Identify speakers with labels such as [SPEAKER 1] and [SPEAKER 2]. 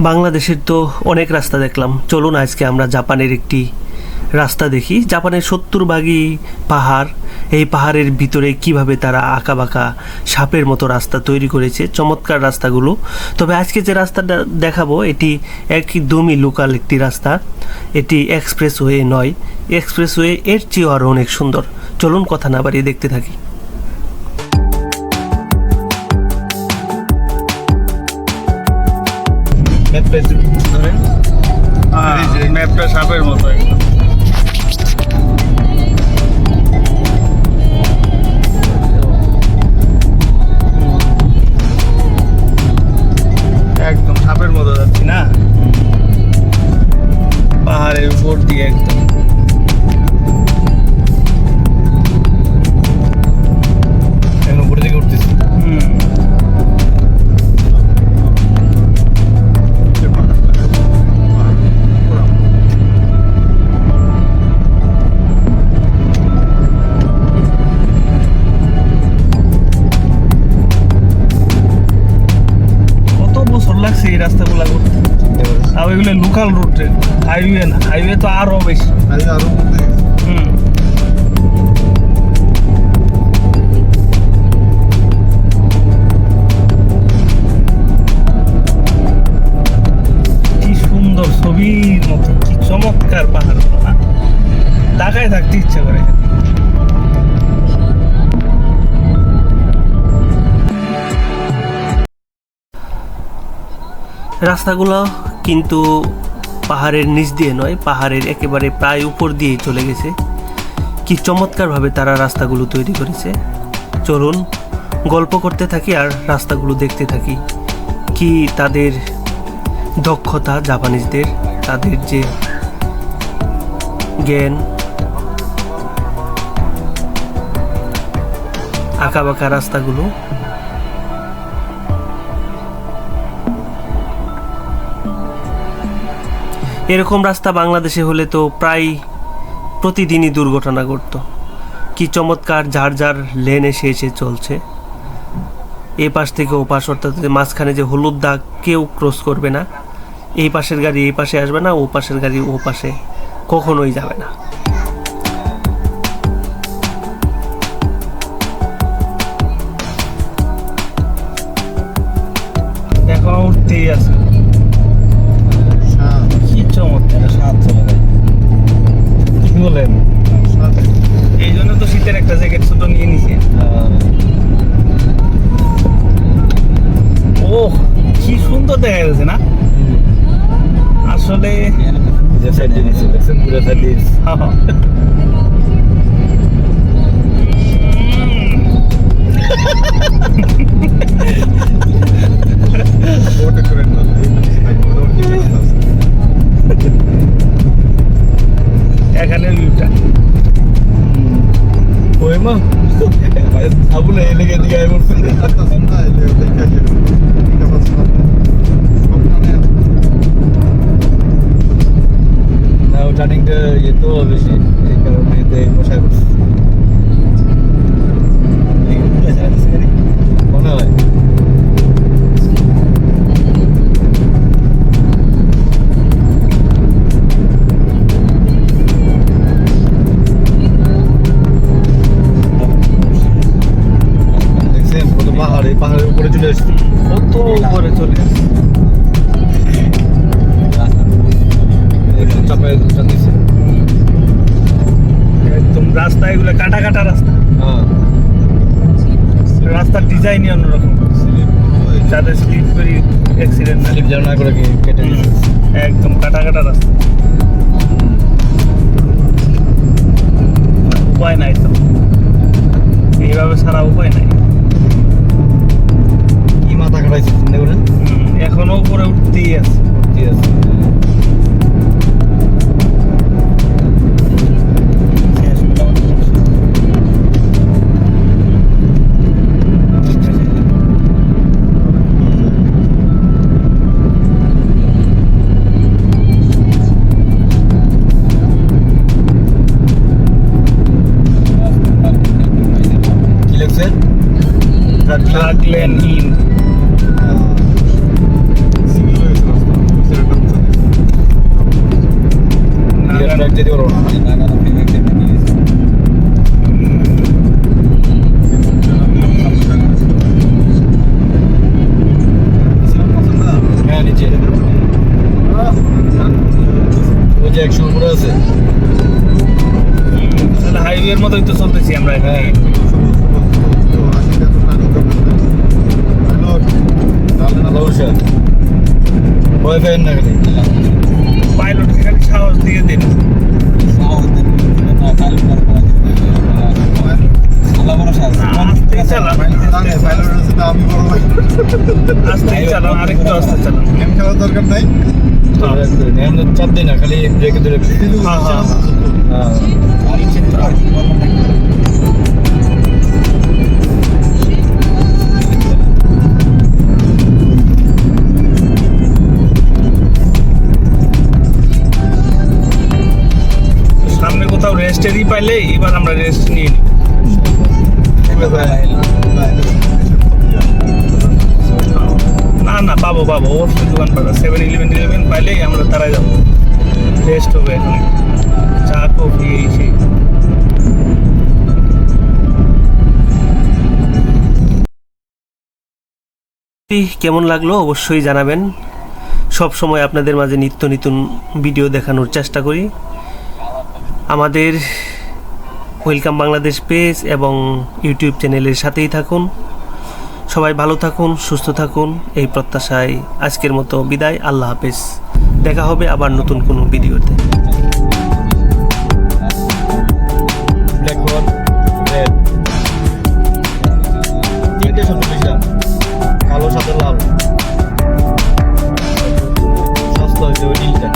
[SPEAKER 1] বাংলাদেশের তো অনেক রাস্তা দেখলাম, চলুন আজকে আমরা জাপানের একটি রাস্তা দেখি। জাপানের 70 ভাগই পাহাড়। এই পাহাড়ের ভিতরে কিভাবে তারা আঁকাবাঁকা সাপের মতো রাস্তা তৈরি করেছে, চমৎকার রাস্তাগুলো। তবে আজকে যে রাস্তাটা দেখাবো এটি একদমই লোকাল একটি রাস্তা, এটি এক্সপ্রেসওয়ে নয়। এক্সপ্রেসওয়ে এর চেয়েও আরও অনেক সুন্দর। চলুন কথা না বাড়িয়ে দেখতে থাকি।
[SPEAKER 2] ম্যাপটা সাপের মতো একদম সাপের মতো যাচ্ছি না, পাহাড়ের উপর দিয়ে একদম। এখন উপর দিকে উঠতেছি। লাগছে এই রাস্তাগুলা করতে, আর ওইগুলো লোকাল রুট, হাইওয়ে না। হাইওয়ে তো আরো বেশি, আরো কি সুন্দর ছবির মতো, কি চমৎকার পাহাড়, ঢাকায় থাকতে ইচ্ছে করে।
[SPEAKER 1] রাস্তাগুলো কিন্তু পাহাড়ের নিচ দিয়ে নয়, পাহাড়ের একেবারে প্রায় উপর দিয়েই চলে গেছে। কি চমৎকারভাবে তারা রাস্তাগুলো তৈরি করেছে। চলুন গল্প করতে থাকি আর রাস্তাগুলো দেখতে থাকি। কি তাদের দক্ষতা, জাপানিজদের, তাদের যে জ্ঞান, আঁকাবাঁকা রাস্তাগুলো। এরকম রাস্তা বাংলাদেশে হলে তো প্রায় প্রতিদিনই দুর্ঘটনা ঘটতো। কি চমৎকার, যার যার লেন এসে এসে চলছে, এই পাশ থেকে ও পাশ, অর্থাৎ মাঝখানে যে হলুদ দাগ কেউ ক্রস করবে না। এই পাশের গাড়ি এই পাশে আসবে না, ও পাশের গাড়ি ও পাশে কখনোই যাবে না।
[SPEAKER 2] দেখো উঠতেই আছে, কি বলেন? এই জন্য তো শীতের একটা জ্যাকেট ছোট নিয়ে নিছে। ও কি সুন্দর দেখা যাচ্ছে না আসলে। এখানে ভিউটা ওই মা আবুলে এদিকে এদিকে আই বলছে না, ও টার্নিংটা ইয়ে তো বেশি, এই কারণে এতে বসায় বসে মনে হয়। পাহাড়ের উপরে চলে আসছে, কত উপরে চলে আসছে। একদম রাস্তা এগুলো কাটা কাটা রাস্তা, রাস্তার ডিজাইনই অন্যরকম, যাতে স্লিপ করি অ্যাক্সিডেন্ট না, স্লিপ যেন না করে কেটে একদম কাটা কাটা রাস্তা। উপায় নাই তো, এইভাবে ছাড়া উপায় নাই। মাথা কাটাইছে চিন্তা করেন, এখনো উপরে উঠতেই আছে, উঠতেই আছে। কি লাগছে? Raglan in
[SPEAKER 3] করো না হ্যাঁ নিচে ওই যে 100 উপরে আছে
[SPEAKER 2] তাহলে হাইওয়ের মতোই তো চলতেছি আমরা এখানে।
[SPEAKER 3] হ্যাঁ অবশ্যই ভয় পাই না খালি
[SPEAKER 2] পাইলটকে খালি সাহস দিয়ে দিন। আস্তেই চালান, আস্তেই চালান, আরেকটু আস্তে চালান।
[SPEAKER 3] দরকার নাই চাপ দিই না খালি ব্রেকে ধরে
[SPEAKER 2] হ্যাঁ হ্যাঁ সামনে কোথাও রেস্টেরই পাইলে এবার আমরা রেস্ট নিয়ে নিই। না না পাবো পাবো, অবশ্যই দোকান পাবো। 7-11 পাইলেই আমরা তারাই যাবো, রেস্ট হবে এখন, চা কফি এই সেই।
[SPEAKER 1] কেমন লাগলো অবশ্যই জানাবেন। সব সময় আপনাদের মাঝে নিত্য নতুন ভিডিও দেখানোর চেষ্টা করি। আমাদের ওয়েলকাম বাংলাদেশ পেজ এবং ইউটিউব চ্যানেলের সাথেই থাকুন। সবাই ভালো থাকুন, সুস্থ থাকুন, এই প্রত্যাশায় আজকের মতো বিদায়। আল্লাহ হাফেজ। দেখা হবে আবার নতুন কোনো ভিডিওতে।
[SPEAKER 3] ব্ল্যাক হোল রেড তিনটে শব্দ পেয়েছিলাম, কালো সাথে লাল সস্তা হয়েছে ওই ডিলটা।